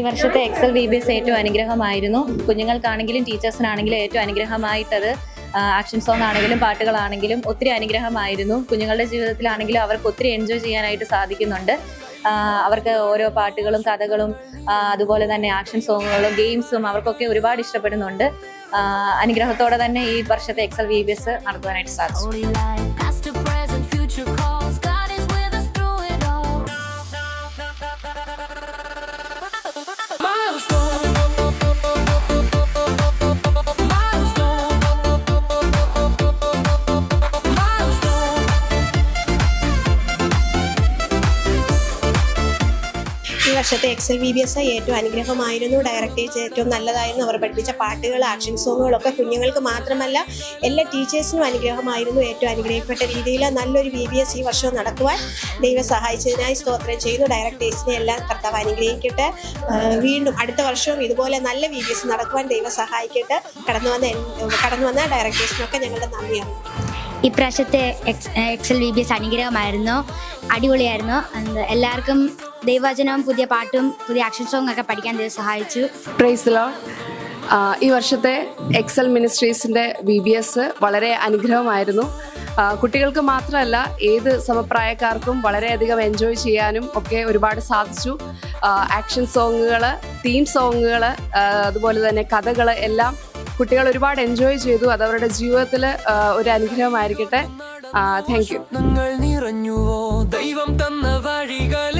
വർഷത്തെ Excel VBS ഏറ്റവും അനുഗ്രഹമായിരുന്നു. കുഞ്ഞുങ്ങൾക്കാണെങ്കിലും ടീച്ചേഴ്സിനാണെങ്കിലും ഏറ്റവും അനുഗ്രഹമായിട്ടത് ആക്ഷൻ സോങ് ആണെങ്കിലും പാട്ടുകളാണെങ്കിലും ഒത്തിരി അനുഗ്രഹമായിരുന്നു. കുഞ്ഞുങ്ങളുടെ ജീവിതത്തിലാണെങ്കിലും അവർക്ക് ഒത്തിരി എൻജോയ് ചെയ്യാനായിട്ട് സാധിക്കുന്നുണ്ട്. അവർക്ക് ഓരോ പാട്ടുകളും കഥകളും അതുപോലെ തന്നെ ആക്ഷൻ സോങ്ങുകളും ഗെയിംസും അവർക്കൊക്കെ ഒരുപാട് ഇഷ്ടപ്പെടുന്നുണ്ട്. അനുഗ്രഹത്തോടെ തന്നെ ഈ വർഷത്തെ എക്സൽ VBS നടത്തുവാനായിട്ട് സാധിച്ചു. ഈ വർഷത്തെ എക്സൽ VBS ഏറ്റവും അനുഗ്രഹമായിരുന്നു. ഡയറക്ടേഴ്സ് ഏറ്റവും നല്ലതായിരുന്നു. അവർ പഠിപ്പിച്ച പാട്ടുകൾ, ആക്ഷൻ സോങ്ങുകളൊക്കെ കുഞ്ഞുങ്ങൾക്ക് മാത്രമല്ല എല്ലാ ടീച്ചേഴ്സിനും അനുഗ്രഹമായിരുന്നു. ഏറ്റവും അനുഗ്രഹിക്കപ്പെട്ട രീതിയിൽ നല്ലൊരു VBS ഈ വർഷവും നടത്തുവാൻ ദൈവം സഹായിച്ചതിനായി സ്തോത്രം ചെയ്യുന്നു. ഡയറക്ടേഴ്സിനെ എല്ലാം കർത്താവ് അനുഗ്രഹിക്കട്ടെ. വീണ്ടും അടുത്ത വർഷവും ഇതുപോലെ നല്ല VBS നടക്കുവാൻ ദൈവം സഹായിക്കട്ടെ. കടന്നു വന്ന ഡയറക്ടേഴ്സിനൊക്കെ ഞങ്ങളുടെ നന്ദിയാണ്. ഇപ്രാവശ്യത്തെ എക്സൽ VBS അനുഗ്രഹമായിരുന്നു, അടിപൊളിയായിരുന്നു. എല്ലാവർക്കും ദൈവവചനവും പുതിയ പാട്ടും പുതിയ ആക്ഷൻ സോങ് ഒക്കെ പഠിക്കാൻ ദൈവം സഹായിച്ചു. Praise the Lord. ഈ വർഷത്തെ എക്സൽ മിനിസ്ട്രീസിൻ്റെ VBS വളരെ അനുഗ്രഹമായിരുന്നു. കുട്ടികൾക്ക് മാത്രമല്ല ഏത് സമപ്രായക്കാർക്കും വളരെയധികം എൻജോയ് ചെയ്യാനും ഒക്കെ ഒരുപാട് സാധിച്ചു. ആക്ഷൻ സോങ്ങുകൾ, തീം സോങ്ങുകൾ, അതുപോലെ തന്നെ കഥകൾ എല്ലാം കുട്ടികൾ ഒരുപാട് എൻജോയ് ചെയ്തു. അത് അവരുടെ ജീവിതത്തിൽ ഒരു അനുഗ്രഹമായിരിക്കട്ടെ. Thank you. നിറഞ്ഞുവോ ദൈവം തന്ന വഴികൾ